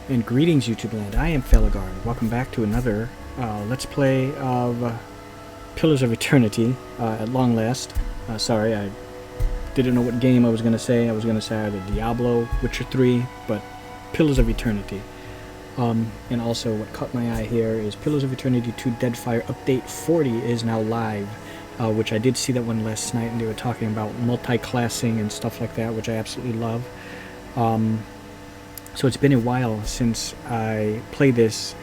And greetings, YouTube land. I am Falagar, and welcome back to another Let's Play of Pillars of Eternity at long last. Sorry, I didn't know what game I was going to say. I was going to say either Diablo, Witcher 3, but Pillars of Eternity. And also what caught my eye here is Pillars of Eternity 2 Deadfire Update 40 is now live, which I did see that one last night, and they were talking about multi-classing and stuff like that, which I absolutely love. So it's been a while since I played this,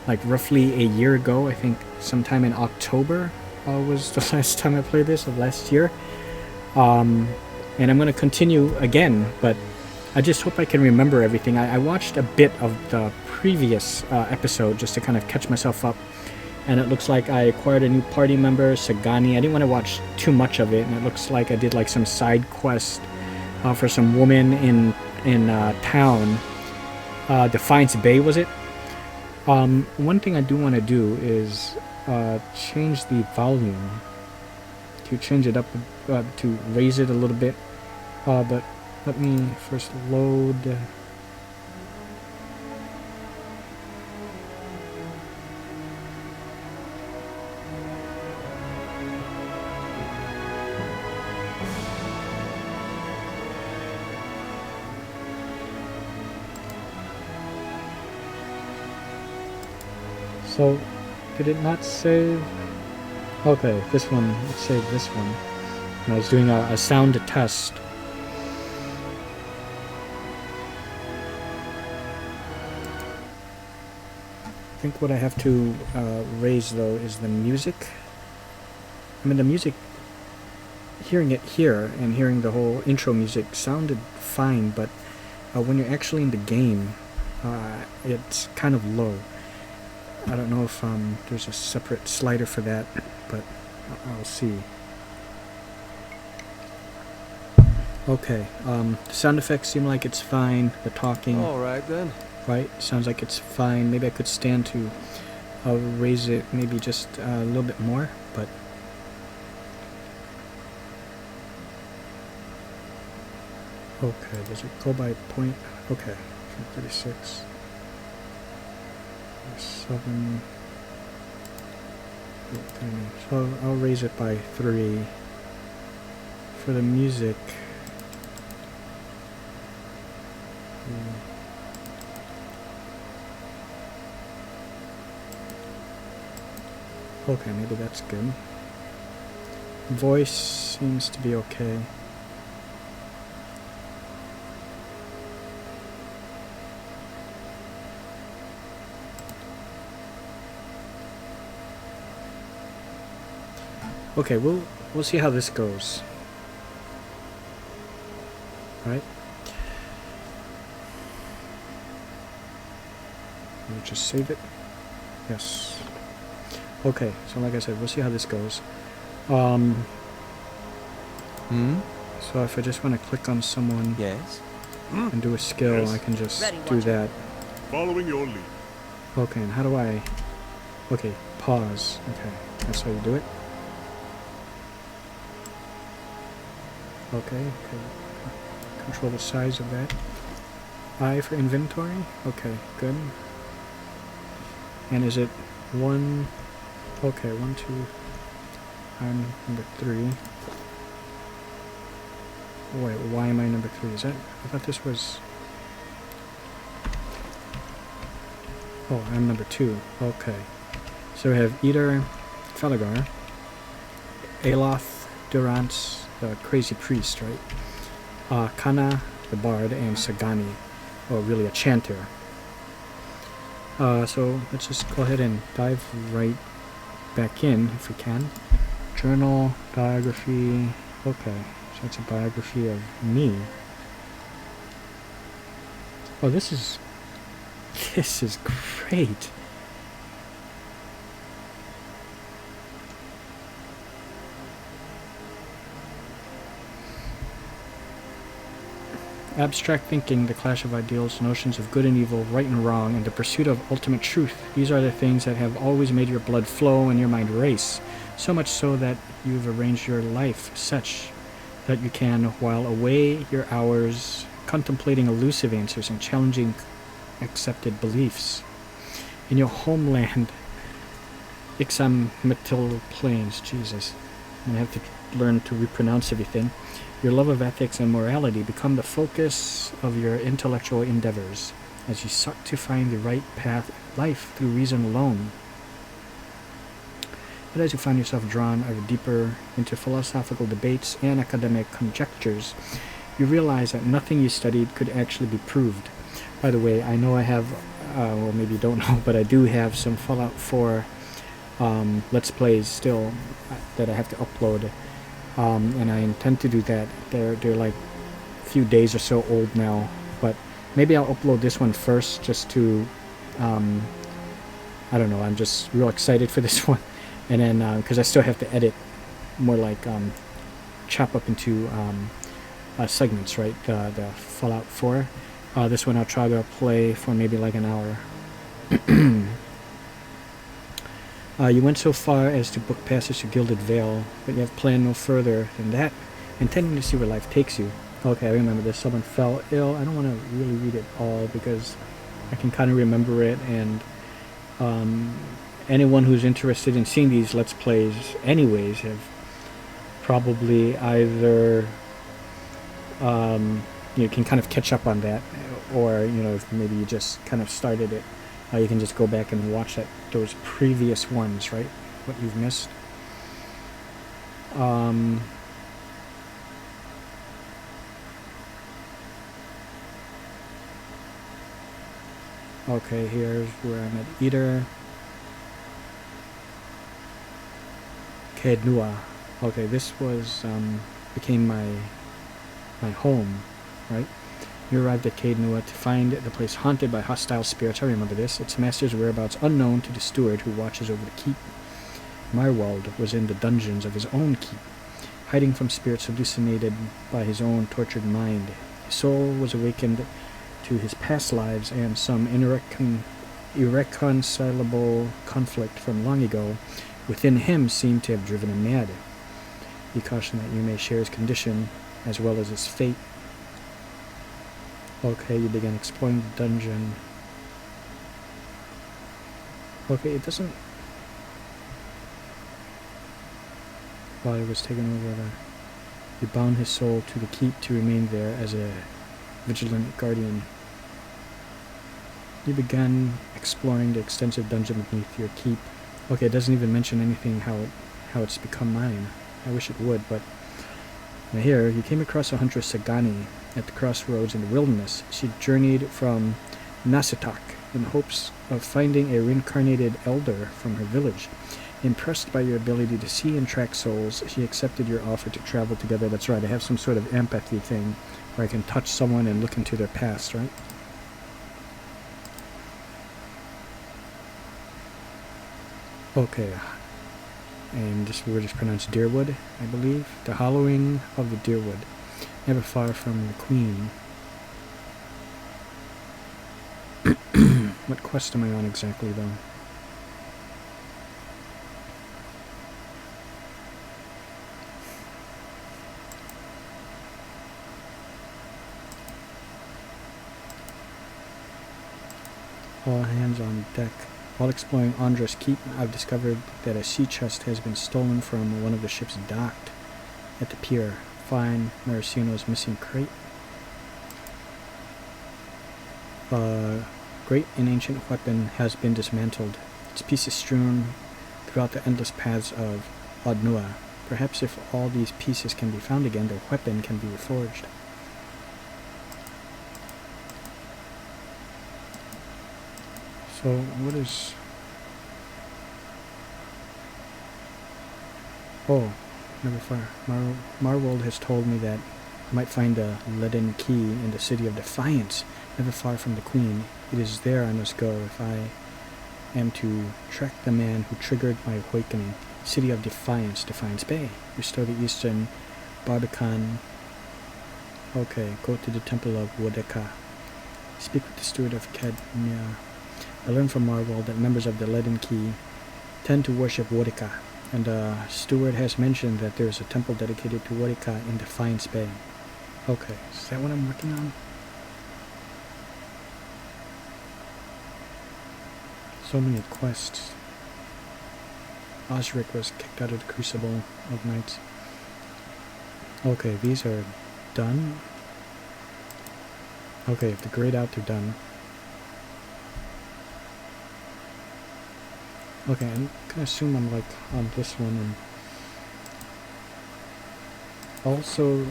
like roughly a year ago. I think sometime in October was the last time I played this, of last year. And I'm going to continue again, but I just hope I can remember everything. I watched a bit of the previous episode just to kind of catch myself up, and it looks like I acquired a new party member, Sagani. I didn't want to watch too much of it, and it looks like I did like some side quest for some woman in town. Defiance Bay, was it? One thing I do want to do is change the volume, to change it up, to raise it a little bit, but let me first load. So, did it not save? Okay, this one, it saved this one. And I was doing a sound test. I think what I have to raise though is the music. I mean, the music, hearing it here and hearing the whole intro music sounded fine, but when you're actually in the game, it's kind of low. I don't know if there's a separate slider for that, but I'll see. Okay, the sound effects seem like it's fine. The talking, alright then. right? Sounds like it's fine. Maybe I could stand to raise it maybe just a little bit more, but okay, does it go by point? Okay, 36. 7. So I'll raise it by 3. For the music, okay, maybe that's good. Voice seems to be okay. Okay, we'll see how this goes. Right? We'll just save it. Yes. Okay, so like I said, we'll see how this goes. So if I just want to click on someone, Yes. and do a skill, Yes. I can just Ready, do watch that. Following your lead. Okay, and how do I... Okay, pause. Okay, that's how you do it. Okay, control the size of that. I for inventory? Okay, good. And is it 1? Okay, 1, 2. I'm number 3. Wait, why am I number 3? Is that... I thought this was... Oh, I'm number 2. Okay. So we have Eater, Falagar, Aloth, Durance, the crazy priest, right? Kana, the bard, and Sagani, or really a chanter. So let's just go ahead and dive right back in if we can. Journal, biography. Okay, so it's a biography of me. Oh, this is great. Abstract thinking, the clash of ideals, notions of good and evil, right and wrong, and the pursuit of ultimate truth. These are the things that have always made your blood flow and your mind race, so much so that you've arranged your life such that you can, while away your hours contemplating elusive answers and challenging accepted beliefs. In your homeland, Ixamitil Plains, Jesus, I have to learn to repronounce everything. Your love of ethics and morality become the focus of your intellectual endeavors as you sought to find the right path in life through reason alone. But as you find yourself drawn ever deeper into philosophical debates and academic conjectures, you realize that nothing you studied could actually be proved. By the way, I know I have, well, maybe you don't know, but I do have some Fallout 4 Let's Plays still that I have to upload, and I intend to do that. They're like a few days or so old now, but maybe I'll upload this one first just to, I don't know, I'm just real excited for this one. And then, because I still have to edit, more like chop up into segments, right? The Fallout 4. This one I'll try to play for maybe like an hour. You went so far as to book passage to Gilded Vale, but you have planned no further than that, intending to see where life takes you. Okay, I remember this. Someone fell ill. I don't want to really read it all because I can kind of remember it, and anyone who's interested in seeing these Let's Plays anyways have probably either you can kind of catch up on that, or if maybe you just kind of started it, you can just go back and watch those previous ones, right? What you've missed. Okay, here's where I'm at. Eater. Kednua. Okay, this was became my home, right? You arrived at Kednua to find the place haunted by hostile spirits. I remember this. Its master's whereabouts unknown to the steward who watches over the keep. Marwald was in the dungeons of his own keep, hiding from spirits hallucinated by his own tortured mind. His soul was awakened to his past lives and some irreconcilable conflict from long ago within him seemed to have driven him mad. Be cautioned that you may share his condition as well as his fate. Okay, you began exploring the dungeon. Okay, it doesn't... While it was taken over, you bound his soul to the keep to remain there as a vigilant guardian. You began exploring the extensive dungeon beneath your keep. Okay, it doesn't even mention anything how it's become mine. I wish it would, but... Now here, you came across a huntress Sagani at the crossroads in the wilderness. She journeyed from Nasitak in hopes of finding a reincarnated elder from her village. Impressed by your ability to see and track souls, she accepted your offer to travel together. That's right, I have some sort of empathy thing where I can touch someone and look into their past, right? Okay, and this word is pronounced Dyrwood, I believe. The hollowing of the Dyrwood, never far from the Queen. What quest am I on exactly, though? All hands on deck. While exploring Andra's Keep, I've discovered that a sea chest has been stolen from one of the ships docked at the pier. Find Maricino's missing crate. A great and ancient weapon has been dismantled, its pieces strewn throughout the endless paths of Odnua. Perhaps if all these pieces can be found again, the weapon can be reforged. So, what is... Oh, never far. Marwold has told me that I might find a leaden key in the city of Defiance, never far from the Queen. It is there I must go if I am to track the man who triggered my awakening. City of Defiance, Defiance Bay. Restore the Eastern Barbican. Okay, go to the Temple of Wodeka. Speak with the steward of Cadmia. I learned from Marwald that members of the Leaden Key tend to worship Wodeka, and the steward has mentioned that there is a temple dedicated to Wodeka in Defiance Bay. Okay, is that what I'm working on? So many quests. Osric was kicked out of the Crucible of Knights. Okay, these are done. Okay, if they're grayed out, they're done. Okay, I'm gonna assume I'm like on this one, and also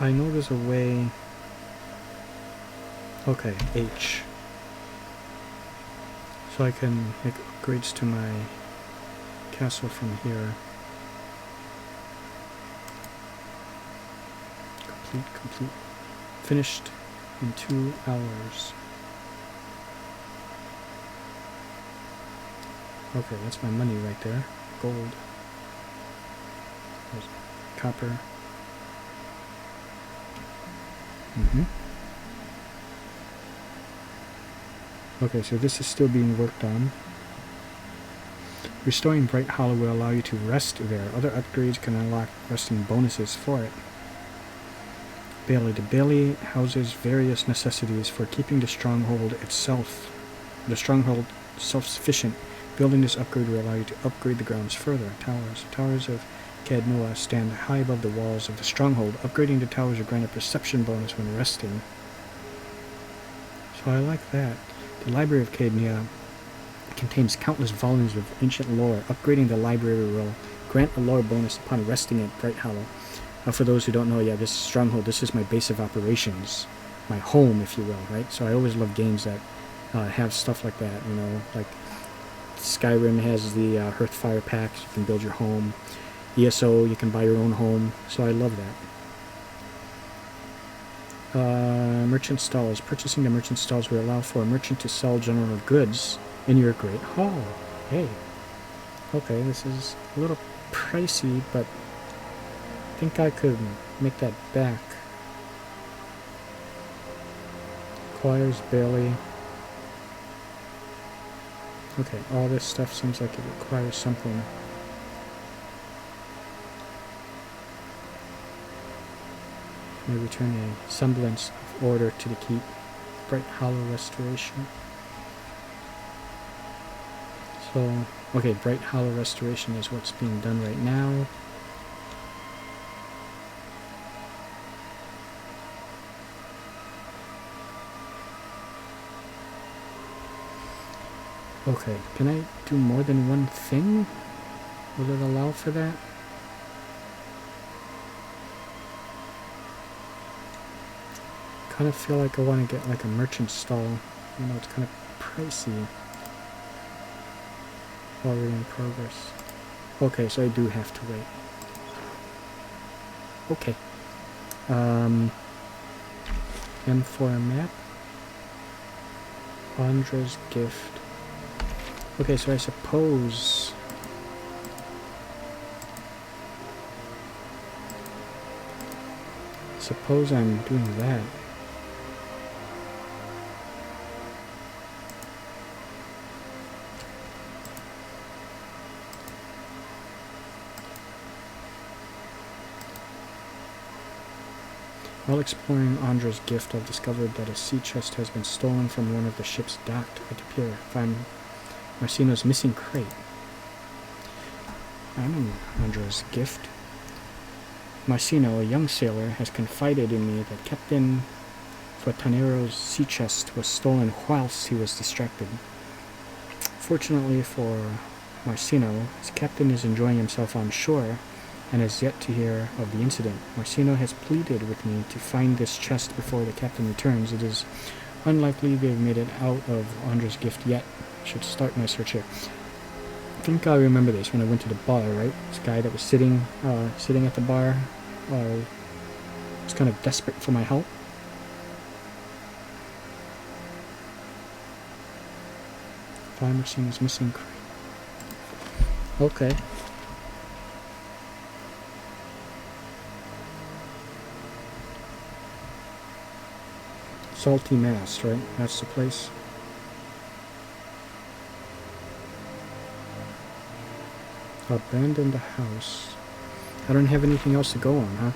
I know there's a way. Okay, H. So I can make upgrades to my castle from here. Complete. Finished in 2 hours. Okay, that's my money right there. Gold. There's copper. Okay, so this is still being worked on. Restoring Bright Hollow will allow you to rest there. Other upgrades can unlock resting bonuses for it. Bailey. The Bailey houses various necessities for keeping the stronghold itself. The stronghold self-sufficient. Building this upgrade will allow you to upgrade the grounds further. Towers. The towers of Cadnoa stand high above the walls of the stronghold. Upgrading the towers will grant a perception bonus when resting. So I like that. The Library of Cadnoa contains countless volumes of ancient lore. Upgrading the library will grant a lore bonus upon resting at Bright Hollow. For those who don't know, yeah, this stronghold, this is my base of operations. My home, if you will, right? So I always love games that have stuff like that, you know, like Skyrim has the Hearthfire packs. You can build your home. ESO, you can buy your own home. So I love that. Merchant stalls. Purchasing the merchant stalls will allow for a merchant to sell general goods in your great hall. Hey. Okay, this is a little pricey, but I think I could make that back. Requires Bailey. Okay, all this stuff seems like it requires something. May return a semblance of order to the keep. Bright Hollow restoration. So, okay, Bright Hollow restoration is what's being done right now. Okay, can I do more than one thing? Will it allow for that? Kind of feel like I want to get like a merchant stall. You know, it's kind of pricey. Already in progress. Okay, so I do have to wait. Okay. And for a map, Andra's gift. Okay, so I suppose I'm doing that. While exploring Andra's gift, I've discovered that a sea chest has been stolen from one of the ships docked at the pier. Find Marcino's missing crate. I'm in Andra's gift. Marcino, a young sailor, has confided in me that Captain Fortanero's sea chest was stolen whilst he was distracted. Fortunately for Marcino, his captain is enjoying himself on shore and has yet to hear of the incident. Marcino has pleaded with me to find this chest before the captain returns. It is unlikely they've made it out of Andra's gift yet. I should start my search here. I think I remember this when I went to the bar, right? This guy that was sitting at the bar was kind of desperate for my help. Find Marcino's missing crate. Okay. Salty Mast, right? That's the place. Abandon the house. I don't have anything else to go on, huh?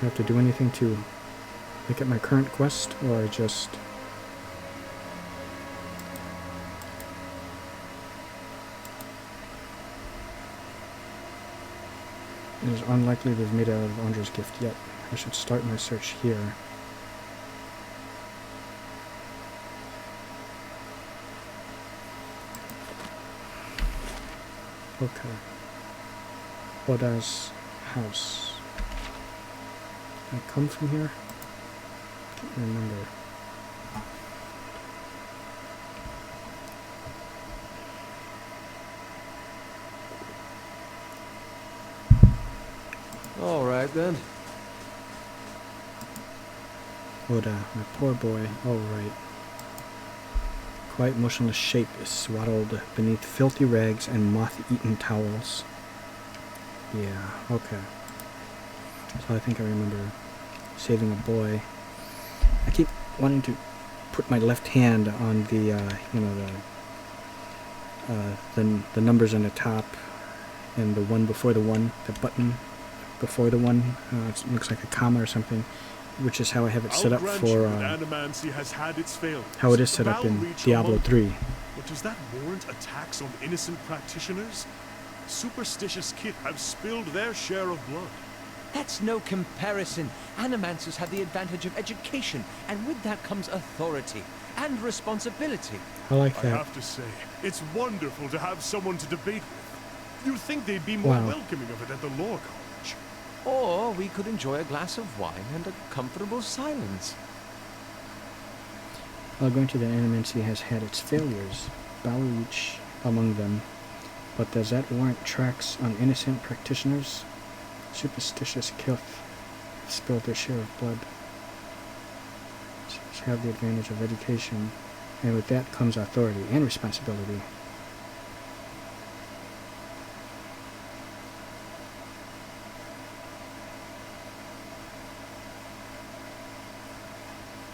I have to do anything to Like at my current quest, or just... It is unlikely they've made out of Andre's gift yet. I should start my search here. Okay. Oda's house. Can I come from here? Can't remember. All right then. Oda, my poor boy. All right. Quite motionless shape is swaddled beneath filthy rags and moth-eaten towels. Yeah, okay. So I think I remember saving a boy. I keep wanting to put my left hand on the, the numbers on the top, and the one before the one, the button before the one. It looks like a comma or something, which is how I have it set up for how it is set up in Diablo 3. But does that warrant attacks on innocent practitioners? Superstitious kith have spilled their share of blood. That's no comparison. Animancers have the advantage of education, and with that comes authority and responsibility. I like that. I have to say, it's wonderful to have someone to debate with. You'd think they'd be more welcoming of it at the law college. Or we could enjoy a glass of wine and a comfortable silence. While going to the animancy has had its failures, Baldur among them. But does that warrant tracks on innocent practitioners? Superstitious kith spilled their share of blood. Such have the advantage of education, and with that comes authority and responsibility.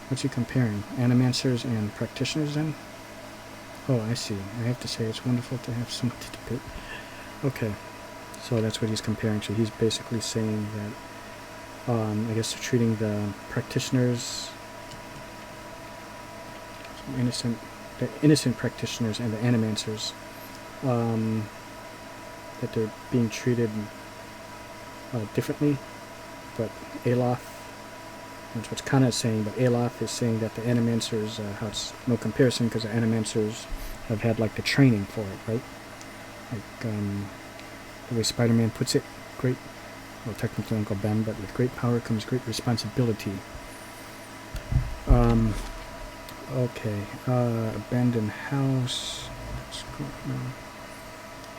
What's he comparing? Animancers and practitioners then? Oh, I see. I have to say it's wonderful to have someone to debate. Okay. So that's what he's comparing. So he's basically saying that, I guess they're treating the practitioners, the innocent practitioners and the animancers, that they're being treated differently. But Aloth, that's what Kana is saying, but Aloth is saying that the animancers, how it's no comparison because the animancers have had like the training for it, right? Like, the way Spider-Man puts it, technically Uncle Ben, but with great power comes great responsibility. Okay, abandoned house,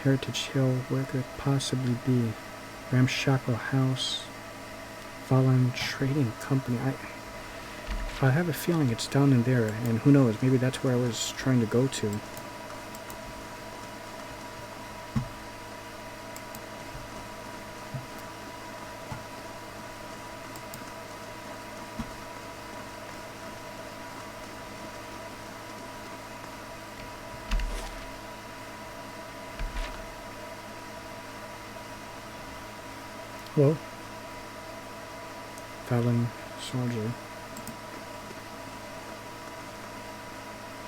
Heritage Hill, where could it possibly be? Ramshackle house, fallen trading company. I have a feeling it's down in there, and who knows, maybe that's where I was trying to go to. Hello. Fallen soldier.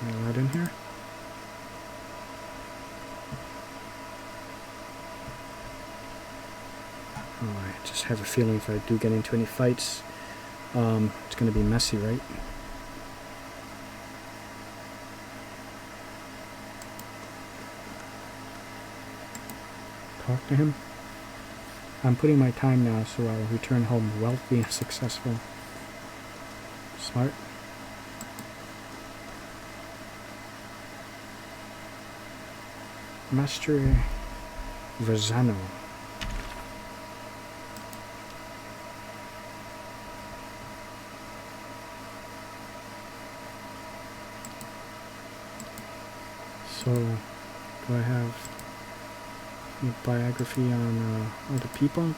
Am I allowed in here? Oh, I just have a feeling if I do get into any fights, it's going to be messy, right? Talk to him. I'm putting my time now, so I'll return home wealthy and successful. Smart. Master Verzano. So, do I have a biography on other people?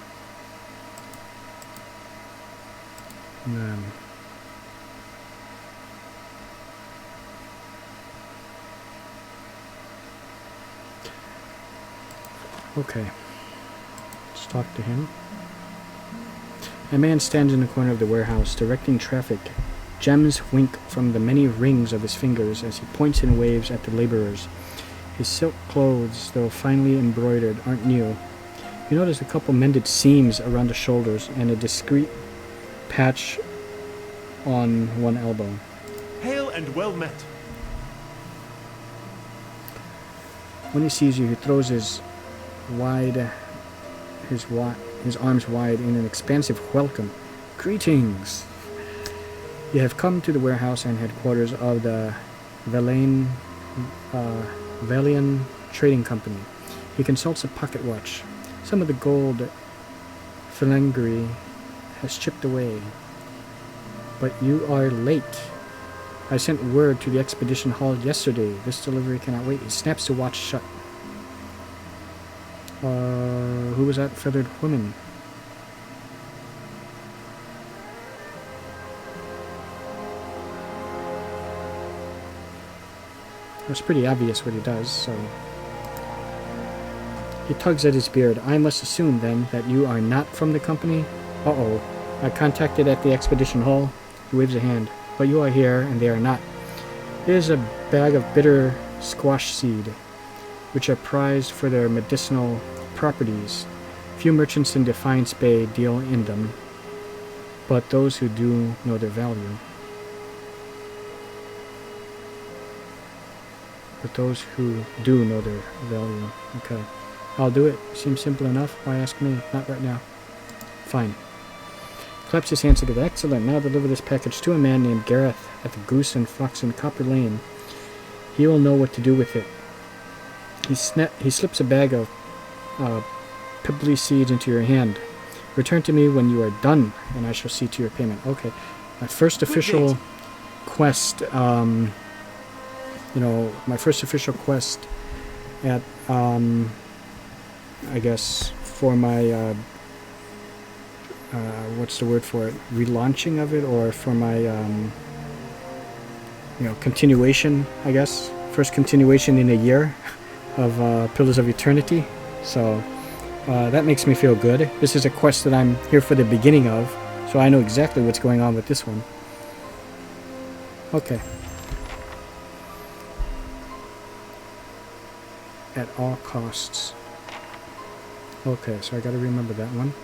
And then okay, let's talk to him. A man stands in the corner of the warehouse, directing traffic. Gems wink from the many rings of his fingers as he points and waves at the laborers. His silk clothes, though finely embroidered, aren't new. You notice a couple mended seams around the shoulders and a discreet patch on one elbow. Hail and well met. When he sees you, he throws his arms wide in an expansive welcome. Greetings! You have come to the warehouse and headquarters of the Valian Trading Company. He consults a pocket watch. Some of the gold filigree has chipped away. But you are late. I sent word to the expedition hall yesterday. This delivery cannot wait. He snaps the watch shut. Who was that feathered woman? It's pretty obvious what he does, so... He tugs at his beard. I must assume, then, that you are not from the company? Uh-oh. I contacted at the expedition hall. He waves a hand. But you are here, and they are not. Here's a bag of bitter squash seed, which are prized for their medicinal properties. Few merchants in Defiance Bay deal in them, but those who do know their value. Okay. I'll do it. Seems simple enough. Why ask me? Not right now. Fine. Claps his hands together. Excellent. Now deliver this package to a man named Gareth at the Goose and Fox in Copper Lane. He will know what to do with it. He slips a bag of pibbly seeds into your hand. Return to me when you are done, and I shall see to your payment. Okay. My first official quest, my first official quest at, I guess, for my, what's the word for it? Relaunching of it, or for my, continuation, I guess. First continuation in a year of Pillars of Eternity. So that makes me feel good. This is a quest that I'm here for the beginning of, so I know exactly what's going on with this one. Okay. At all costs. Okay, so I gotta remember that one.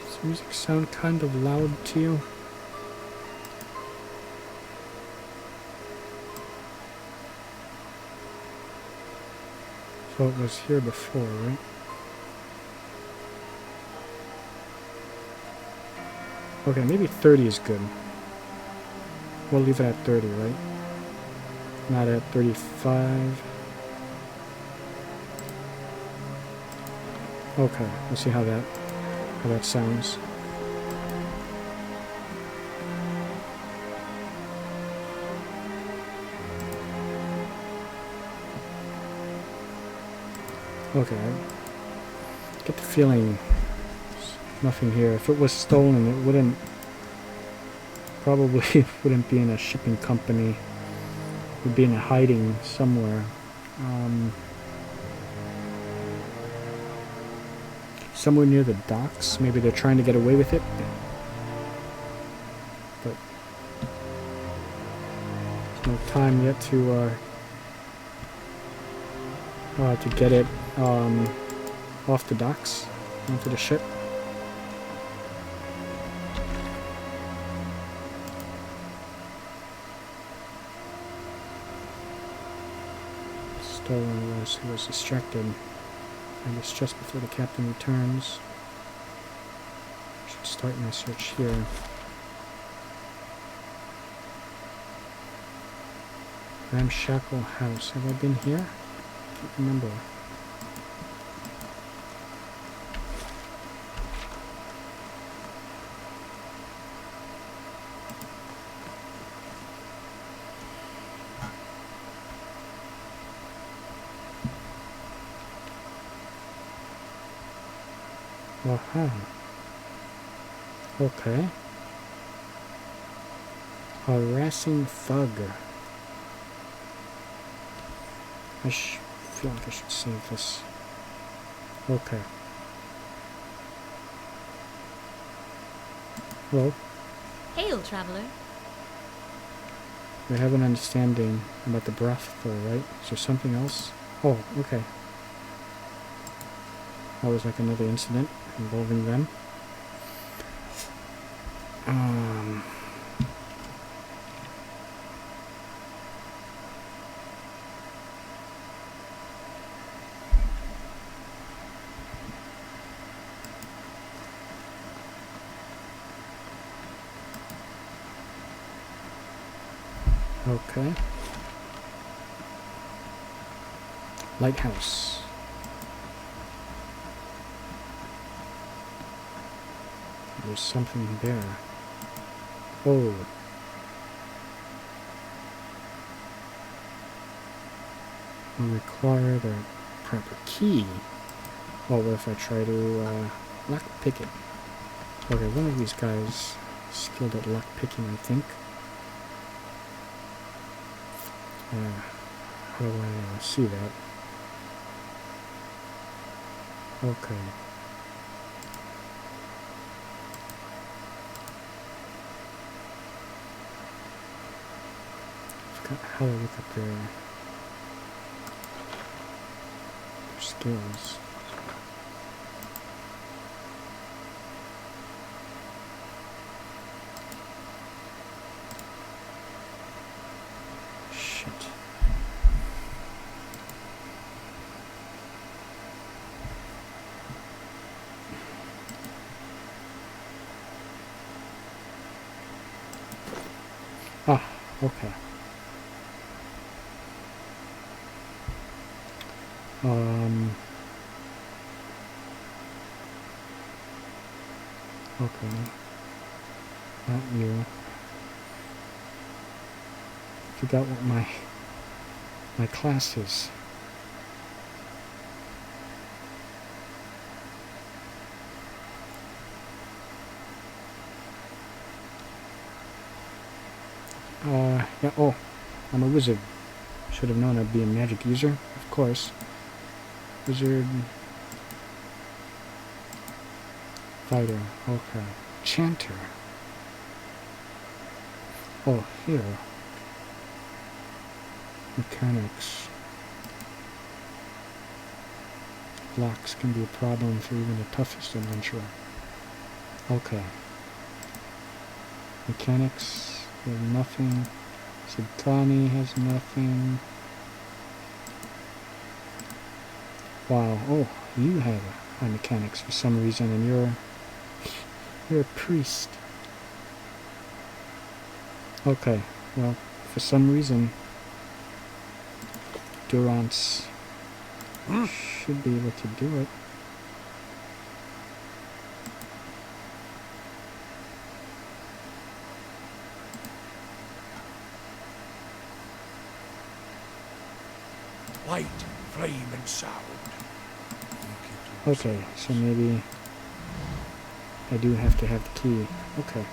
Does the music sound kind of loud to you? So it was here before, right? Okay, maybe 30 is good. We'll leave it at 30, right? Not at 35. Okay, let's see how that sounds. Okay, I get the feeling there's nothing here. If it was stolen, it probably wouldn't be in a shipping company. It would be in a hiding somewhere. Somewhere near the docks. Maybe they're trying to get away with it. But there's no time yet to get it off the docks onto the ship. Stolen was who was distracted. I guess just before the captain returns. I should start my search here. Ramshackle House. Have I been here? I can't remember. Aha. Okay. Harassing thug. feel like I should save this. Okay. Well, Hail, traveler. we have an understanding about the breath, though, right? Is there something else? Oh, okay. That was like another incident involving them. Okay. Lighthouse. There's something there. Oh. We require the proper key. Oh, what if I try to lock pick it? Okay, one of these guys skilled at lock picking, I think. How do I see that? Okay. Forgot how to look at their skills. Shit. Ah, okay. Okay. Not you. Forgot what my class is. Yeah, oh, I'm a wizard. Should have known I'd be a magic user, of course. Wizard. Fighter, okay. Chanter. Oh, here. Mechanics. Blocks can be a problem for even the toughest adventurer. Okay. Mechanics, we have nothing. Sidkani has nothing. Wow, oh, you have high mechanics for some reason, and you're a priest. Okay, well, for some reason, Durance should be able to do it. Light, flame, and sound. Okay, so maybe I do have to have the key. Okay.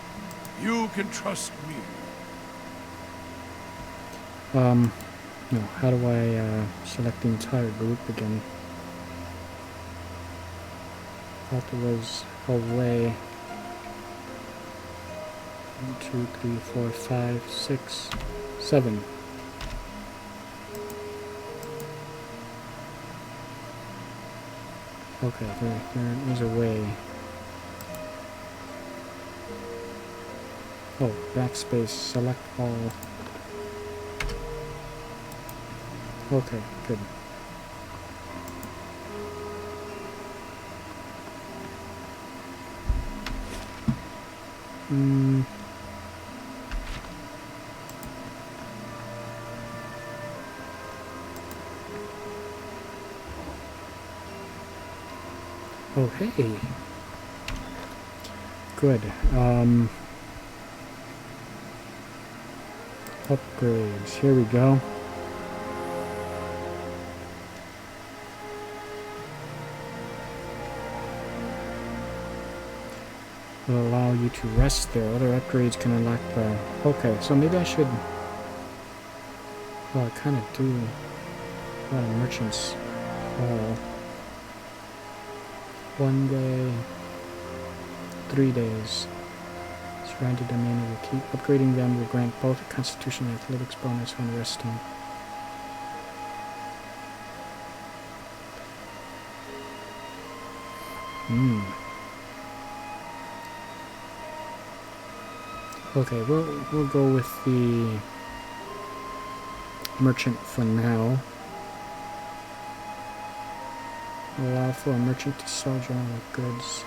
You can trust me. No, how do I select the entire group again? Thought there was a way. 1, 2, 3, 4, 5, 6, 7. Okay, there is a way. Oh, backspace, select all. Okay, good. Oh, hey. Good. Upgrades. Here we go. Will allow you to rest there. Other upgrades can unlock the... Okay, so maybe I should... Well, I kind of do Not a merchant's hall. 1 day, 3 days. Surrounded domain of the keep. Upgrading them will grant both a constitution and athletics bonus when resting. Okay, we'll go with the merchant for now. Allow for a merchant to sojourn with goods.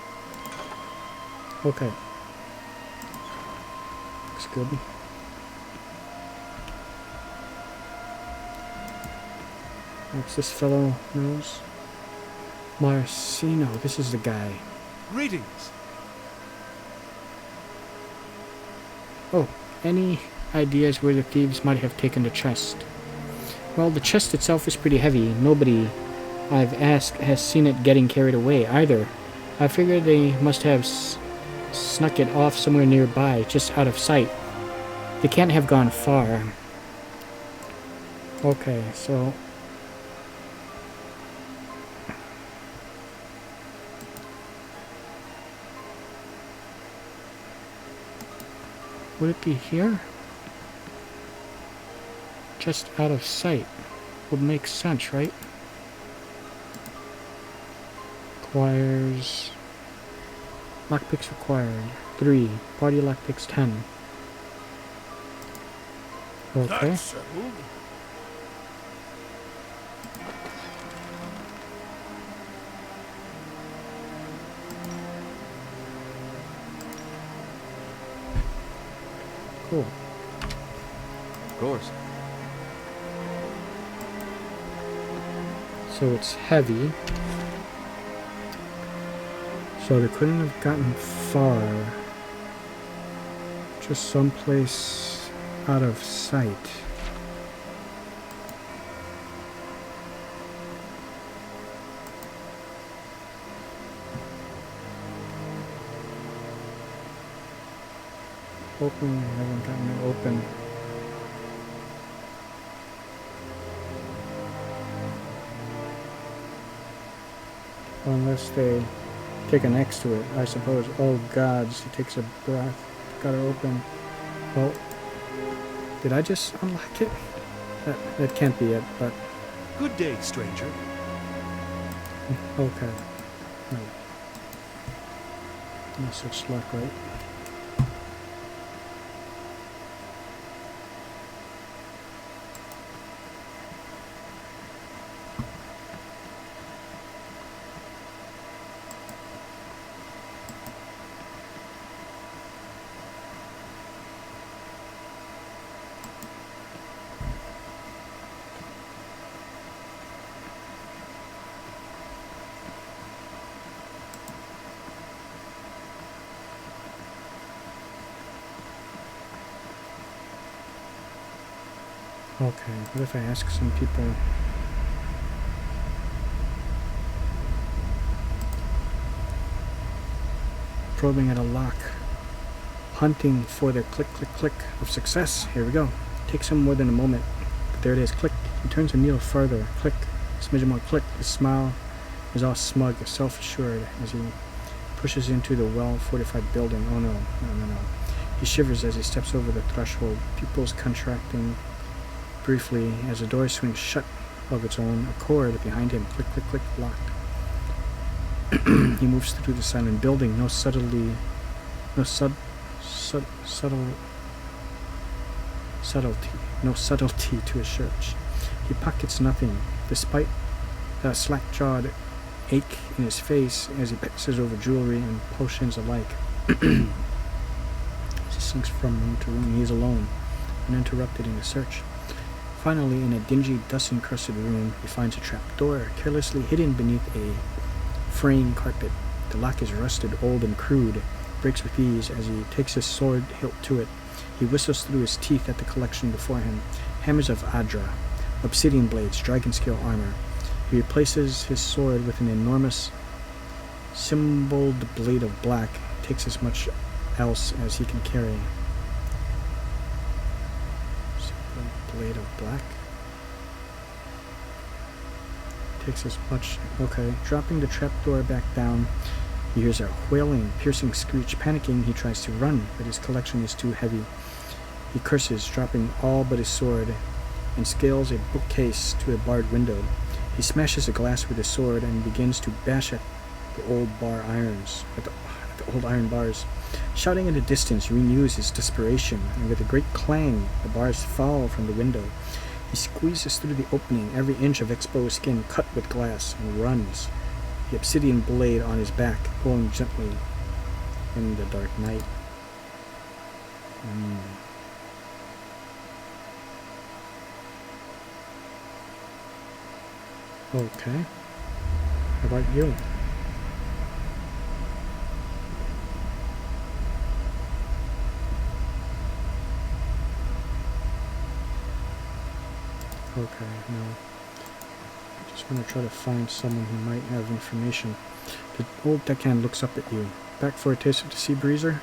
Okay. Looks good. What's this fellow knows? Marcino, this is the guy. Greetings. Oh, any ideas where the thieves might have taken the chest? Well, the chest itself is pretty heavy. Nobody I've asked has seen it getting carried away either. I figure they must have snuck it off somewhere nearby, just out of sight. They can't have gone far. Okay, so... would it be here? Just out of sight. Would make sense, right? Requires... lockpicks required. 3. Party lockpicks 10. Okay. That's settled. Cool. Of course. So it's heavy. So they couldn't have gotten far. Just someplace out of sight. Open, I haven't gotten it open. Unless they take an X to it, I suppose. Oh gods, he takes a breath. Got it open. Well, did I just unlock it? That can't be it, but... Good day, stranger. okay. No. No such luck, right? Okay, what if I ask some people? Probing at a lock. Hunting for the click, click, click of success. Here we go. Takes him more than a moment. But there it is. Click. He turns the needle further. Click. Smidge more. Click. His smile is all smug, self-assured as he pushes into the well-fortified building. Oh no, no. He shivers as he steps over the threshold, pupils contracting briefly as the door swings shut of its own accord behind him. Click, click, click, locked. He moves through the silent building, no subtlety to his search. He pockets nothing, despite the slack-jawed ache in his face as he passes over jewelry and potions alike. As he slinks from room to room, he is alone, uninterrupted in his search. Finally, in a dingy, dust-encrusted room, he finds a trap door, carelessly hidden beneath a fraying carpet. The lock is rusted, old, and crude, breaks with ease as he takes his sword hilt to it. He whistles through his teeth at the collection before him. Hammers of Adra, obsidian blades, dragon scale armor. He replaces his sword with an enormous, symboled blade of black, takes as much else as he can carry. Blade of black. takes as much. Okay, dropping the trapdoor back down, he hears a wailing, piercing screech. Panicking, he tries to run, but his collection is too heavy. He curses, dropping all but his sword, and scales a bookcase to a barred window. He smashes a glass with his sword and begins to bash at the old old iron bars. Shouting in the distance, he renews his desperation, and with a great clang, the bars fall from the window. He squeezes through the opening, every inch of exposed skin cut with glass, and runs, the obsidian blade on his back, pulling gently in the dark night. Okay. How about you? Okay, no. I just want to try to find someone who might have information. The old deckhand looks up at you. Back for a taste of the sea breezer?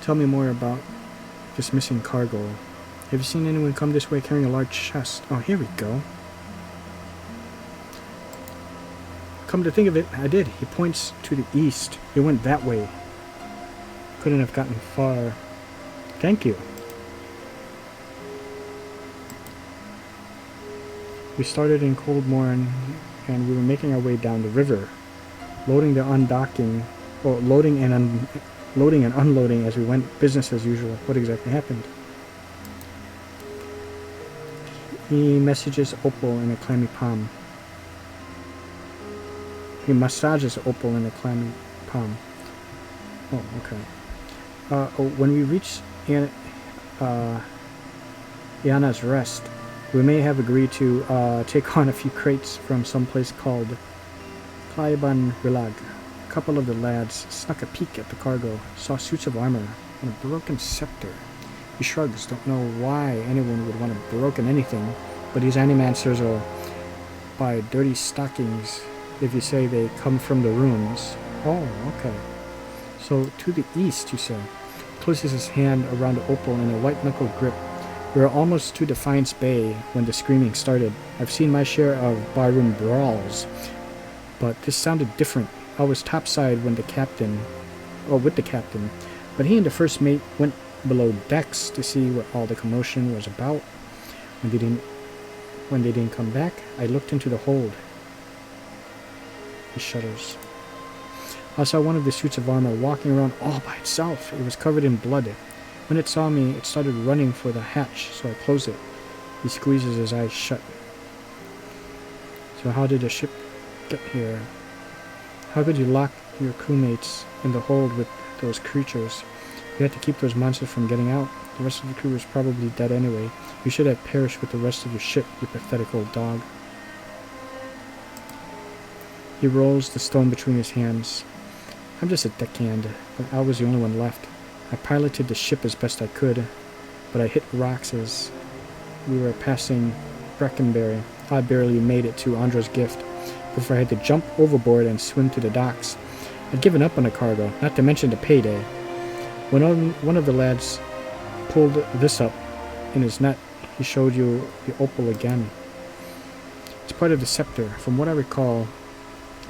Tell me more about this missing cargo. Have you seen anyone come this way carrying a large chest? Oh, here we go. Come to think of it, I did. He points to the east. It went that way. Couldn't have gotten far. Thank you. We started in Coldmorn, and we were making our way down the river, loading and unloading as we went, business as usual. What exactly happened? He messages Opal in a clammy palm. He massages Opal in a clammy palm. Oh, okay. When we reach Iana's Rest, we may have agreed to take on a few crates from some place called Klaiban Rilag. A couple of the lads snuck a peek at the cargo, saw suits of armor and a broken scepter. He shrugs, don't know why anyone would want a broken anything, but these animancers will buy dirty stockings if you say they come from the ruins. Oh, okay. So, to the east, you say. Places his hand around the Opal in a white-knuckled grip. We were almost to Defiance Bay when the screaming started. I've seen my share of barroom brawls, but this sounded different. I was topside with the captain, but he and the first mate went below decks to see what all the commotion was about. When they didn't come back, I looked into the hold. He shudders. I saw one of the suits of armor walking around all by itself. It was covered in blood. When it saw me, it started running for the hatch, so I closed it. He squeezes his eyes shut. So how did the ship get here? How could you lock your crewmates in the hold with those creatures? You had to keep those monsters from getting out. The rest of the crew was probably dead anyway. You should have perished with the rest of your ship, you pathetic old dog. He rolls the stone between his hands. I'm just a deckhand, but I was the only one left. I piloted the ship as best I could, but I hit rocks as we were passing Breckenberry. I barely made it to Andra's Gift before I had to jump overboard and swim to the docks. I'd given up on the cargo, not to mention the payday. When one of the lads pulled this up in his net, he showed you the Opal again. It's part of the scepter. From what I recall,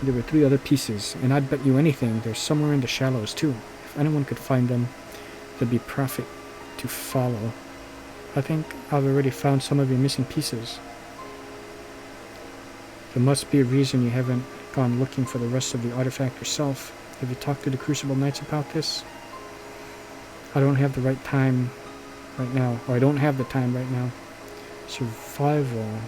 there were 3 other pieces, and I'd bet you anything they're somewhere in the shallows too. If anyone could find them, there'd be profit to follow. I think I've already found some of your missing pieces. There must be a reason you haven't gone looking for the rest of the artifact yourself. Have you talked to the Crucible Knights about this? I don't have the time right now. Survival.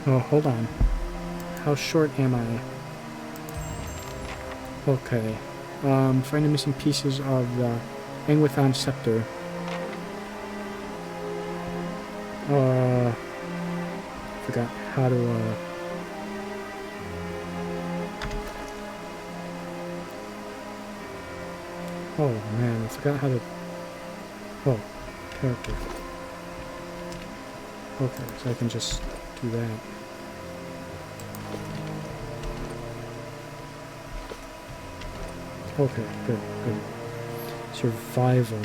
Oh, hold on. How short am I? Okay. Find the missing pieces of the Engwithon scepter. Forgot how to, Oh man, I forgot how to... Oh, character. Okay, so I can just do that. Okay, good. Survival.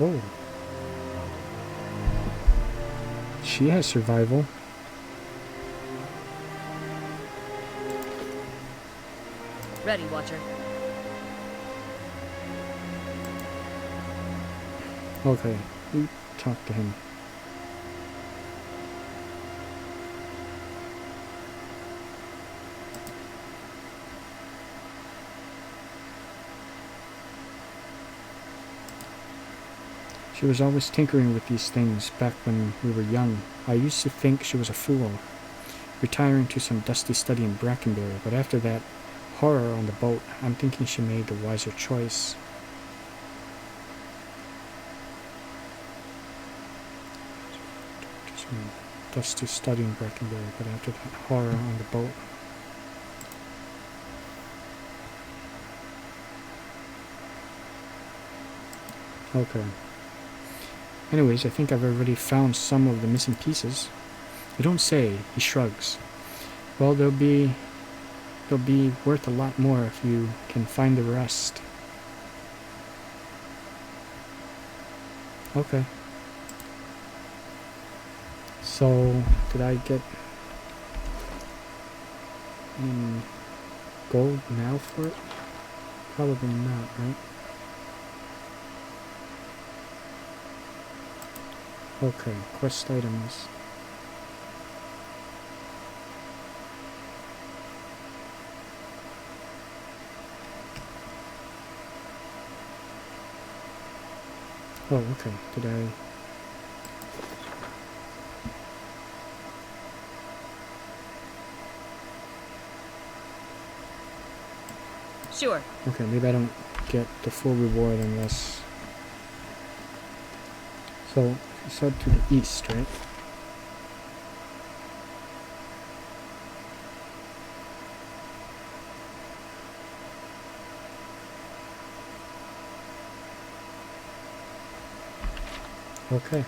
Oh. She has survival. Ready, Watcher. Okay, we talk to him. She was always tinkering with these things back when we were young. I used to think she was a fool, retiring to some dusty study in Brackenbury, but after that horror on the boat, I'm thinking she made the wiser choice. Some dusty study in Brackenbury, but after that horror on the boat. Okay. Anyways, I think I've already found some of the missing pieces. You don't say, he shrugs. Well, they'll be worth a lot more if you can find the rest. Okay. So, did I get any gold now for it? Probably not, right? Okay, quest items. Oh, okay. Did I... Sure. Okay, maybe I don't get the full reward unless... So, it's head to the east, right? Okay.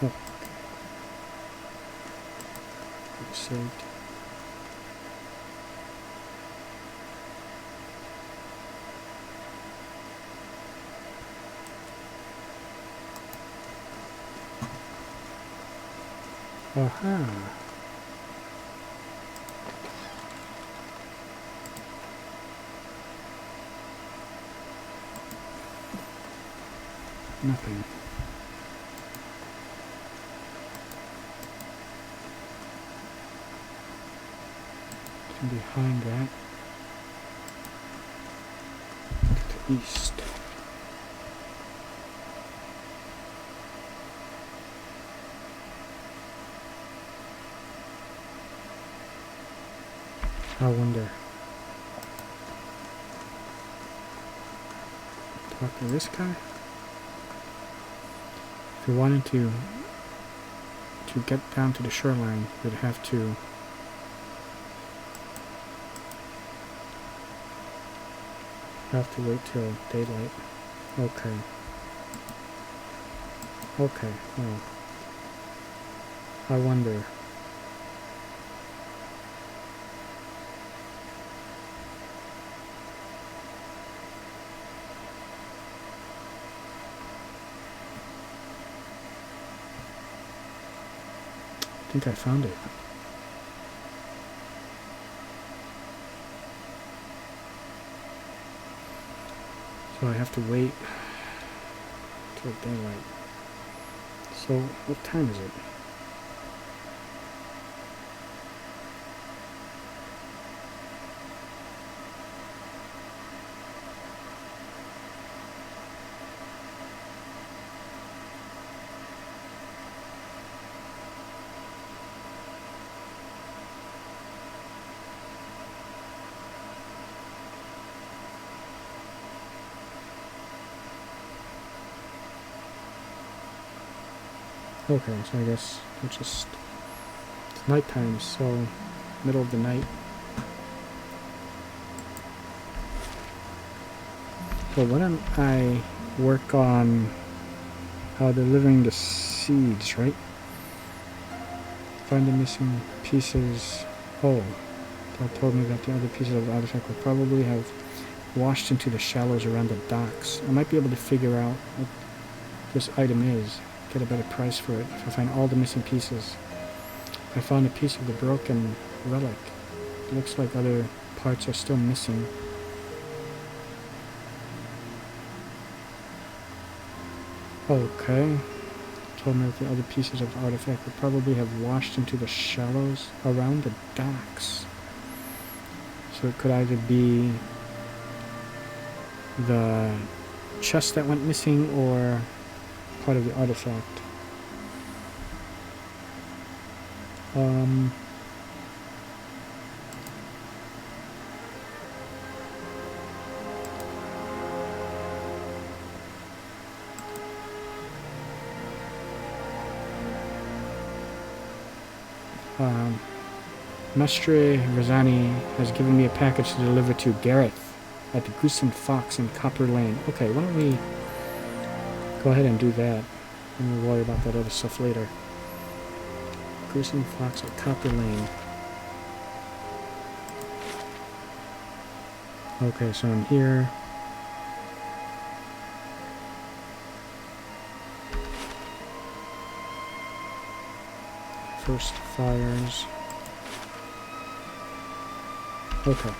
Oh. Saved. Aha. Nothing. And behind that, to the east. I wonder. Talk to this guy. If we wanted to get down to the shoreline, we'd have to wait till daylight. Okay. Okay. Well, I wonder. I think I found it. So I have to wait till daylight. So what time is it? Okay, so I guess it's just it's nighttime, so middle of the night. So why don't I work on delivering the seeds, right? Find the missing pieces. Oh, It told me that the other pieces of the artifact would probably have washed into the shallows around the docks. I might be able to figure out what this item is, get a better price for it if I find all the missing pieces. I found a piece of the broken relic. It looks like other parts are still missing. Okay. Told me that the other pieces of the artifact would probably have washed into the shallows around the docks. So it could either be the chest that went missing or part of the artifact. Mestre Rosani has given me a package to deliver to Gareth at the Goose and Fox in Copper Lane. Okay, why don't we go ahead and do that, and we'll worry about that other stuff later. Goose and Fox at Copper Lane. Okay, so I'm here. First fires. Okay.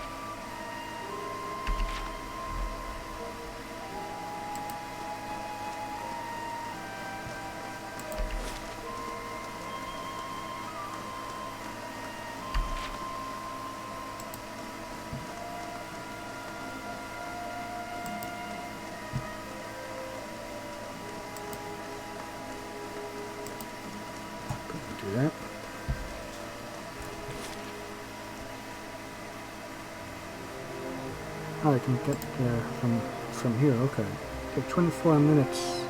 Do that. Oh, I can get there from here. Okay. Take 24 minutes.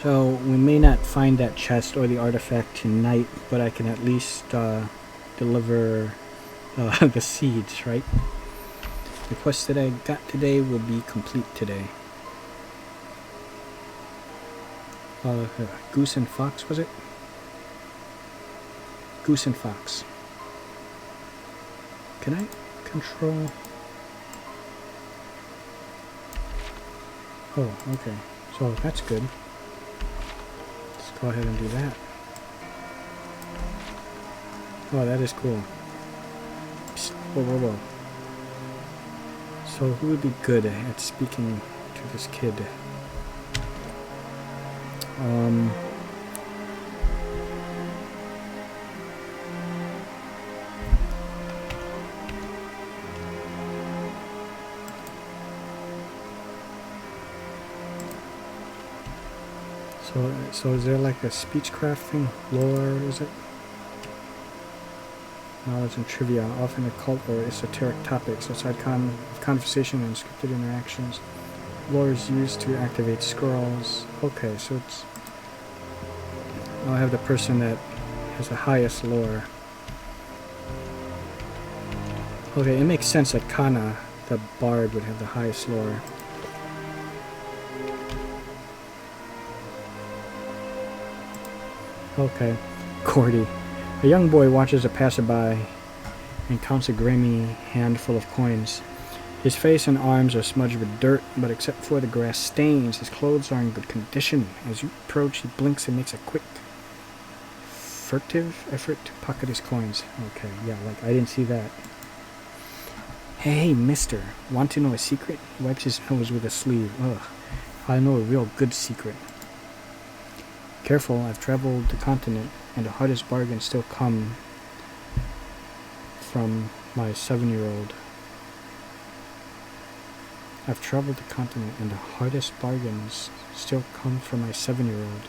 So we may not find that chest or the artifact tonight, but I can at least deliver the seeds, right? The quest that I got today will be complete today. Goose and Fox, was it? Goose and Fox. Can I control? Oh, okay. So that's good. Let's go ahead and do that. Oh, that is cool. Psst, whoa, whoa, whoa. So who would be good at speaking to this kid? So is there like a speechcraft thing? Lore, is it? Knowledge and trivia, often occult or esoteric topics outside conversation and scripted interactions. Lore is used to activate scrolls. Okay, so it's... I'll have the person that has the highest lore. Okay, it makes sense that Kana, the bard, would have the highest lore. Okay, Cordy. A young boy watches a passerby and counts a grimy handful of coins. His face and arms are smudged with dirt, but except for the grass stains, his clothes are in good condition. As you approach, he blinks and makes a quick, furtive effort to pocket his coins. Okay, yeah, like, I didn't see that. Hey, mister, want to know a secret? He wipes his nose with a sleeve. Ugh, I know a real good secret. Careful, I've traveled the continent, and the hardest bargains still come from my 7-year-old. I've traveled the continent, and the hardest bargains still come from my 7-year-old.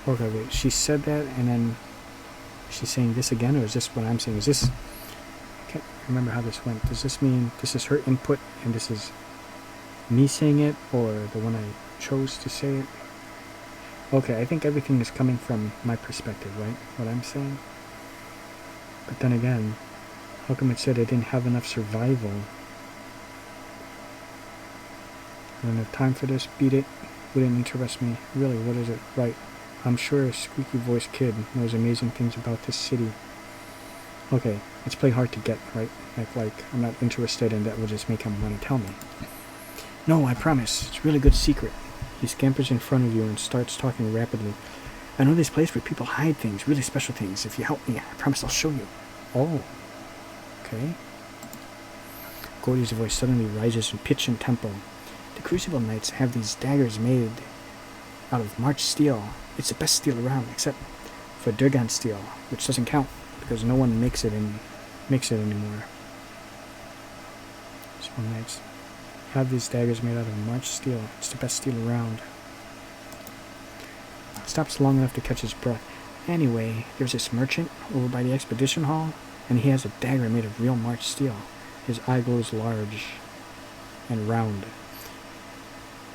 Okay, wait, she said that, and then she's saying this again, or is this what I'm saying? Is this... I can't remember how this went. Does this mean this is her input, and this is me saying it, or the one I chose to say it? Okay, I think everything is coming from my perspective, right? What I'm saying? But then again, how come it said I didn't have enough survival? I don't have time for this. Beat it. Wouldn't interest me. Really, what is it? Right. I'm sure a squeaky-voiced kid knows amazing things about this city. Okay, let's play hard to get, right? Act like I'm not interested and that will just make him want to tell me. No, I promise. It's a really good secret. He scampers in front of you and starts talking rapidly. I know this place where people hide things, really special things. If you help me, I promise I'll show you. Oh. Okay. Gordy's voice suddenly rises in pitch and tempo. The Crucible Knights have these daggers made out of March steel. It's the best steel around, except for Durgan steel, which doesn't count because no one makes it anymore. Crucible Knights have these daggers made out of March steel. It's the best steel around. Stops long enough to catch his breath. Anyway, there's this merchant over by the expedition hall, and he has a dagger made of real March steel. His eye glows large and round.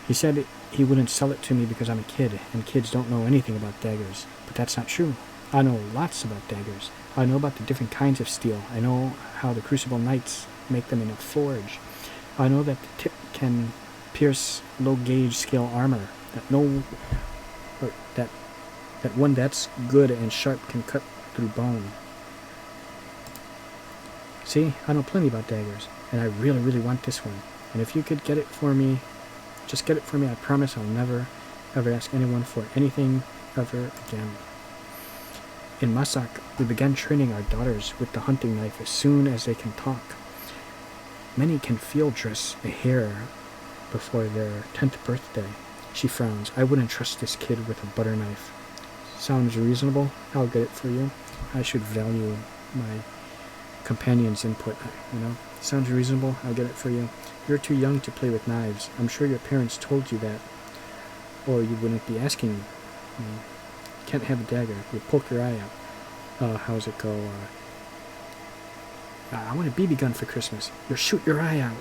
He said he wouldn't sell it to me because I'm a kid, and kids don't know anything about daggers. But that's not true. I know lots about daggers. I know about the different kinds of steel. I know how the Crucible Knights make them in a forge. I know that the tip can pierce low-gauge scale armor. That one that's good and sharp can cut through bone. See, I know plenty about daggers, and I really, really want this one. And if you could get it for me, just get it for me, I promise I'll never, ever ask anyone for anything ever again. In Masak, we began training our daughters with the hunting knife as soon as they can talk. Many can field dress a hare before their 10th birthday. She frowns. I wouldn't trust this kid with a butter knife. Sounds reasonable? I'll get it for you. I should value my companion's input, you know. Sounds reasonable? I'll get it for you. You're too young to play with knives. I'm sure your parents told you that, or you wouldn't be asking. You can't have a dagger. You'll poke your eye out. How's it go? I want a BB gun for Christmas. You'll shoot your eye out.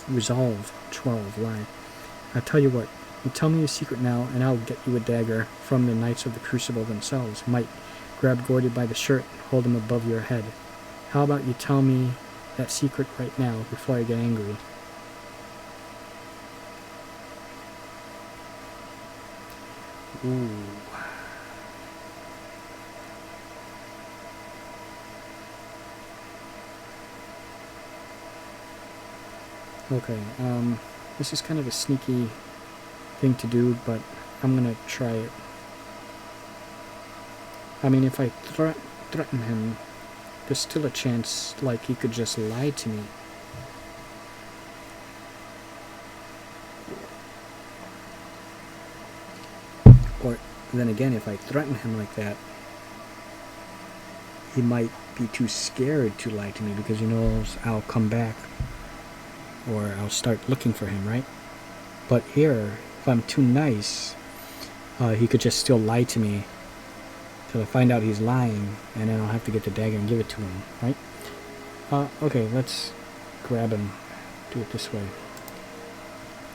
Resolve. 12. Lie. I'll tell you what. You tell me a secret now, and I'll get you a dagger from the Knights of the Crucible themselves. Might grab Gordy by the shirt, hold him above your head. How about you tell me that secret right now before I get angry? Ooh. Okay, this is kind of a sneaky thing to do, but I'm gonna try it. I mean, if I threaten him, there's still a chance, like, he could just lie to me. Or, then again, if I threaten him like that, he might be too scared to lie to me because he knows I'll come back. Or I'll start looking for him, right? But here, if I'm too nice, he could just still lie to me till I find out he's lying, and then I'll have to get the dagger and give it to him, right? Okay, let's grab him. Do it this way.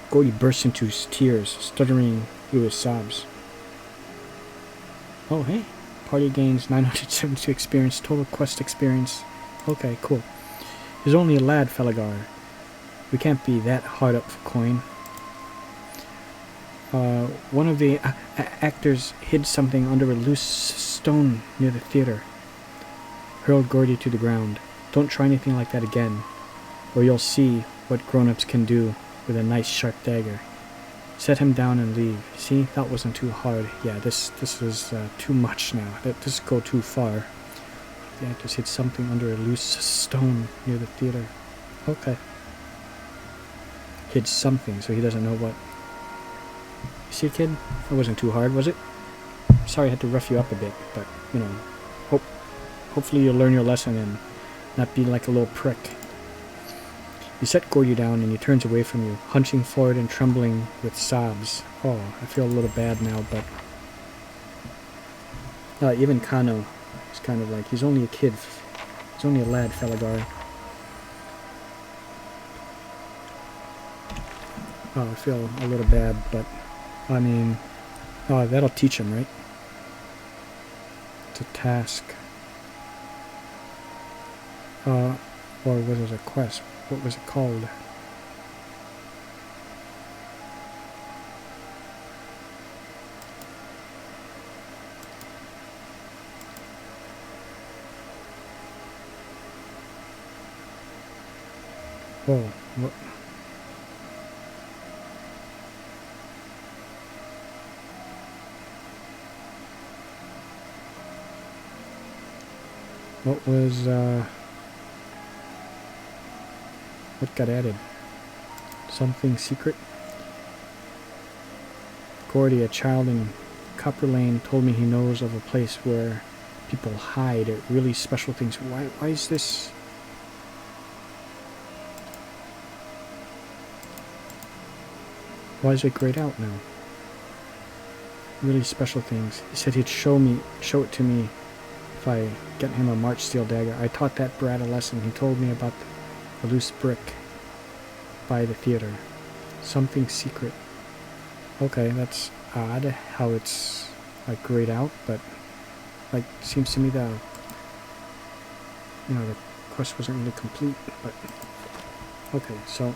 Gordy bursts into tears, stuttering through his sobs. Oh, hey. Party gains 972 experience, total quest experience. Okay, cool. He's only a lad, Falagar. We can't be that hard up for coin. One of the actors hid something under a loose stone near the theater. Hurled Gordy to the ground. Don't try anything like that again, or you'll see what grown-ups can do with a nice sharp dagger. Set him down and leave. See, that wasn't too hard. Yeah, this is too much now. This go too far. The actors hid something under a loose stone near the theater. Okay. Hid something, so he doesn't know what. You see, kid? It wasn't too hard, was it? Sorry I had to rough you up a bit, but, you know, hopefully you'll learn your lesson and not be like a little prick. You set Gordy down and he turns away from you, hunching forward and trembling with sobs. Oh, I feel a little bad now, but... even Kano is kind of like, he's only a kid. He's only a lad, Falagar. Oh, I feel a little bad, but, I mean, that'll teach him, right? It's a task. Or was it a quest? What was it called? Whoa, what? What was, what got added? Something secret? Gordy, a child in Copper Lane, told me he knows of a place where people hide at really special things. Why is this? Why is it grayed out now? Really special things. He said he'd show it to me if I get him a March Steel dagger. I taught that brat a lesson. He told me about the loose brick by the theater. Something secret. Okay, that's odd how it's like grayed out, but like seems to me the the quest wasn't really complete, but okay, so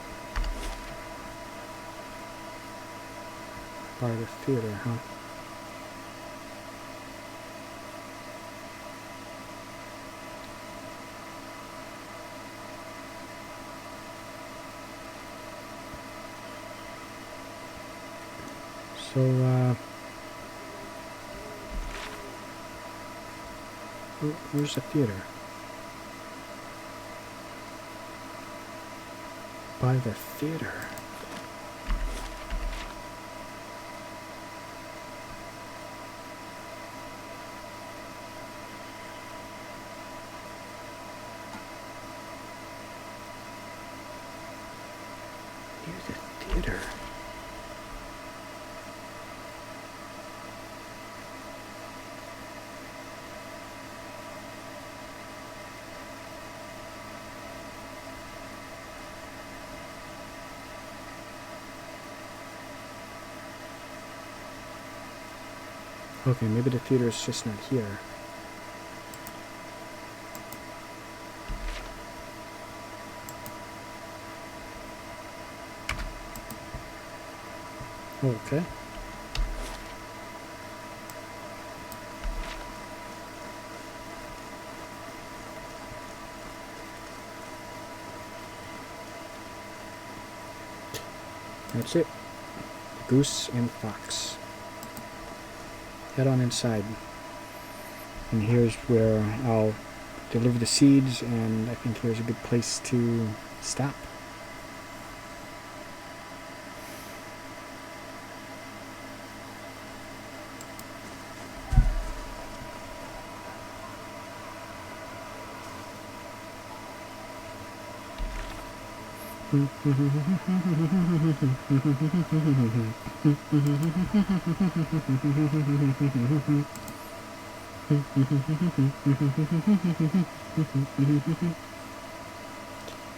by the theater, huh? So, where's the theater? By the theater. Near the theater. Okay, maybe the theater is just not here. Okay. That's it. Goose and fox. Head on inside. And here's where I'll deliver the seeds, and I think here's a good place to stop.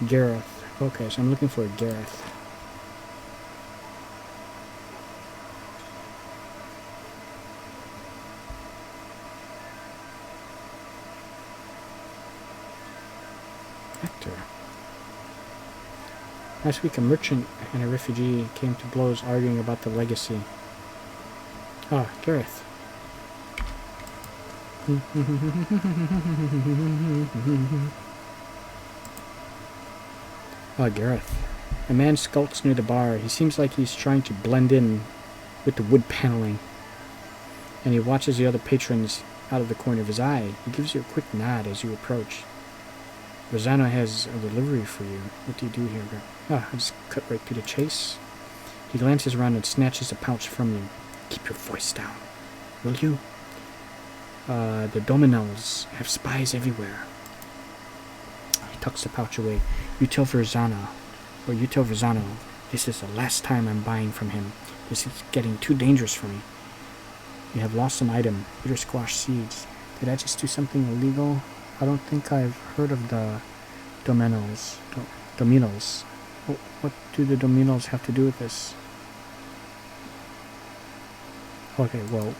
Gareth. Okay, so I'm looking for a Gareth. Hector. Last week, a merchant and a refugee came to blows arguing about the legacy. Ah, Gareth. Ah, Gareth. A man skulks near the bar. He seems like he's trying to blend in with the wood paneling. And he watches the other patrons out of the corner of his eye. He gives you a quick nod as you approach. Rosanna has a delivery for you. What do you do here, girl? Ah, I just cut right through the chase. He glances around and snatches a pouch from you. Keep your voice down, will you? The Dominels have spies everywhere. He tucks the pouch away. You tell Verzano, this is the last time I'm buying from him. This is getting too dangerous for me. You have lost an item, bitter squash seeds. Did I just do something illegal? I don't think I've heard of the Dominels. What do the Dominels have to do with this? Okay, well,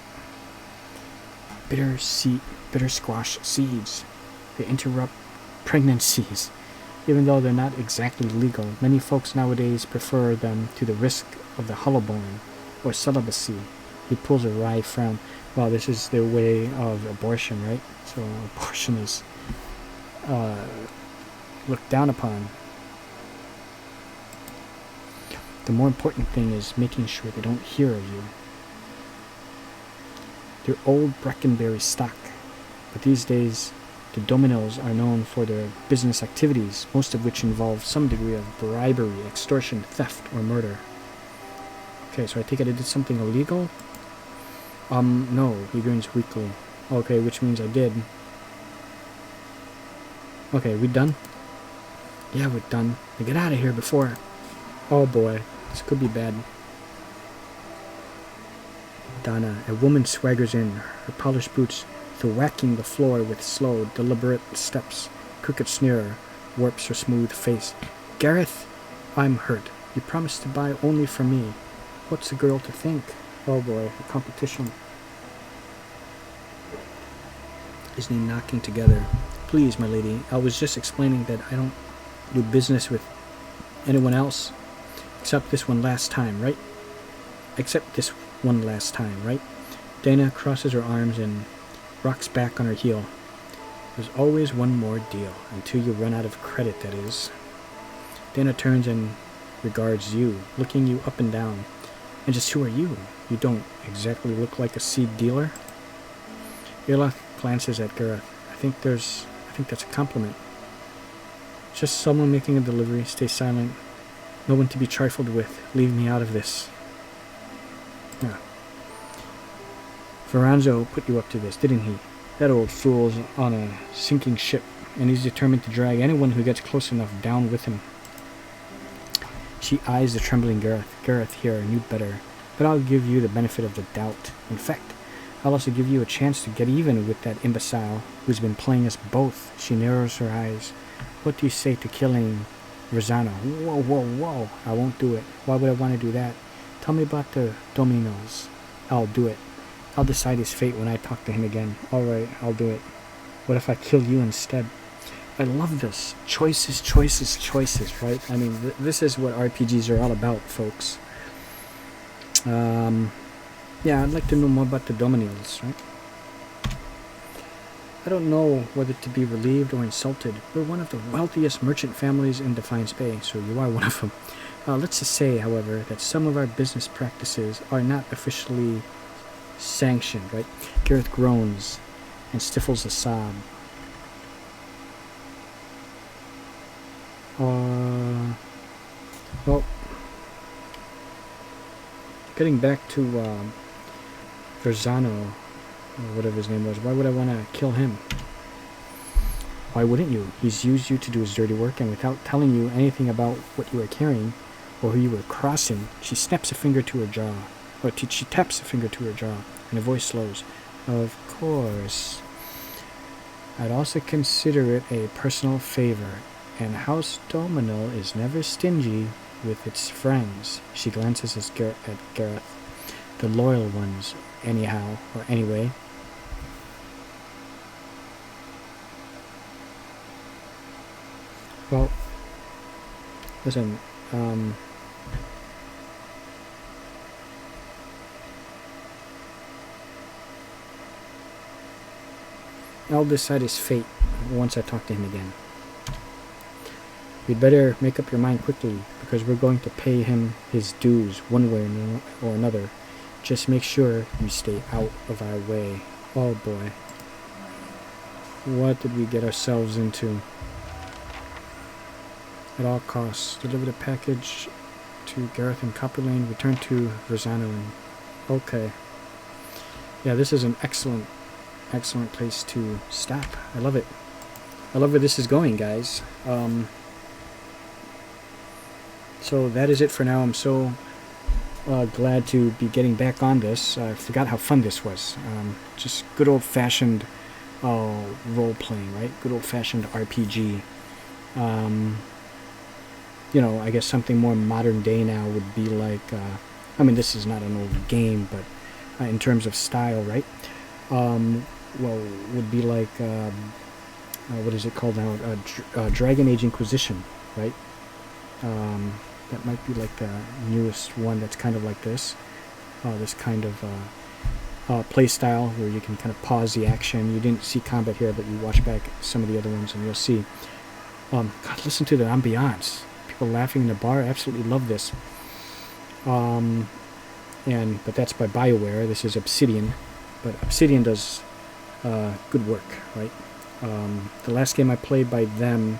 bitter squash seeds. They interrupt pregnancies. Even though they're not exactly legal, many folks nowadays prefer them to the risk of the hollowborn or celibacy. He pulls a wry frown. Well, this is their way of abortion, right? So abortion is looked down upon. The more important thing is making sure they don't hear of you. They're old Breckenberry stock, but these days the Dominoes are known for their business activities, most of which involve some degree of bribery, extortion, theft, or murder. Okay, so I take it I did something illegal? No, he grins weakly. Okay, which means I did. Okay, we done? Yeah, we're done. Now get out of here before... Oh boy, this could be bad. Donna, a woman swaggers in, her polished boots thwacking the floor with slow, deliberate steps. Crooked sneer warps her smooth face. Gareth, I'm hurt. You promised to buy only for me. What's the girl to think? Oh boy, the competition. His knee knocking together. Please, my lady, I was just explaining that I don't do business with anyone else except this one last time, right? Except this one last time, right? Dana crosses her arms and rocks back on her heel. There's always one more deal, until you run out of credit, that is. Dana turns and regards you, looking you up and down. And just who are you? You don't exactly look like a seed dealer. Eora glances at Gareth. I think that's a compliment. Just someone making a delivery. Stay silent. No one to be trifled with. Leave me out of this. Yeah. Veranzo put you up to this, didn't he? That old fool's on a sinking ship, and he's determined to drag anyone who gets close enough down with him. She eyes the trembling Gareth. Gareth here knew better, but I'll give you the benefit of the doubt. In fact, I'll also give you a chance to get even with that imbecile who's been playing us both. She narrows her eyes. What do you say to killing Rosano? Whoa, whoa, whoa. I won't do it. Why would I want to do that? Tell me about the Dominoes. I'll do it. I'll decide his fate when I talk to him again. Alright, I'll do it. What if I kill you instead? I love this. Choices, choices, choices, right? I mean, this is what RPGs are all about, folks. Yeah, I'd like to know more about the Dominoes, right? I don't know whether to be relieved or insulted. We're one of the wealthiest merchant families in Defiance Bay, so you are one of them. Let's just say, however, that some of our business practices are not officially sanctioned, right? Gareth groans and stifles a sob. Well, getting back to Verzano, or whatever his name was, why would I want to kill him? Why wouldn't you? He's used you to do his dirty work, and without telling you anything about what you are carrying or who you were crossing, she snaps a finger to her jaw. She taps a finger to her jaw, and her voice slows. Of course. I'd also consider it a personal favor, and House Domino is never stingy with its friends. She glances at Gareth. The loyal ones, anyhow, or anyway. Well, listen, I'll decide his fate once I talk to him again. You'd better make up your mind quickly, because we're going to pay him his dues one way or another. Just make sure you stay out of our way. Oh boy. What did we get ourselves into? At all costs, deliver the package to Gareth in Copper Lane, return to Verzano. Okay. Yeah, this is an excellent place to stop. I love it. I love where this is going, guys. So that is it for now. I'm so glad to be getting back on this. I forgot how fun this was. Just good old-fashioned role-playing, right? Good old-fashioned RPG. You know, I guess something more modern day now would be like, I mean, this is not an old game, but in terms of style, right? Well, would be like what is it called now? Dragon Age Inquisition, right? That might be like the newest one that's kind of like this. This kind of play style where you can kind of pause the action. You didn't see combat here, but you watch back some of the other ones and you'll see. God, listen to the ambiance. People laughing in the bar. Absolutely love this. But that's by BioWare. This is Obsidian, but Obsidian does good work, right? The last game I played by them,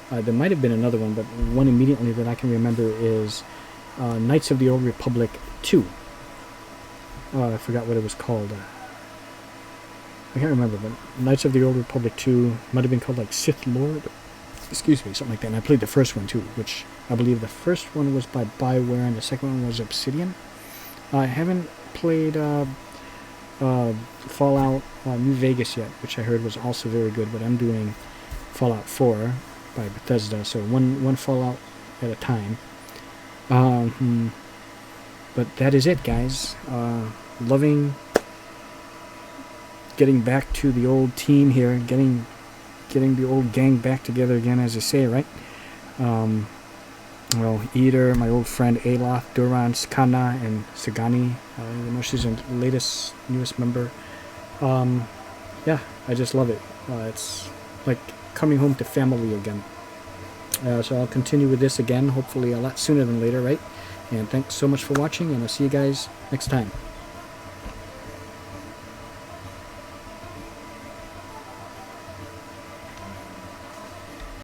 there might have been another one, but one immediately that I can remember is Knights of the Old Republic 2. I forgot what it was called. I can't remember, but Knights of the Old Republic 2 might have been called like Sith Lord. Excuse me, something like that. And I played the first one too, which I believe the first one was by BioWare and the second one was Obsidian. I haven't played Fallout New Vegas yet, which I heard was also very good, but I'm doing Fallout 4 by Bethesda, so one Fallout at a time. But that is it, guys. Loving getting back to the old team here, getting the old gang back together again, as I say, right? Well, Eater, my old friend Aloth, Duran, Skana, and Sagani. You know, she's the newest member. Yeah, I just love it. It's like coming home to family again. So I'll continue with this again, hopefully a lot sooner than later, right? And thanks so much for watching, and I'll see you guys next time.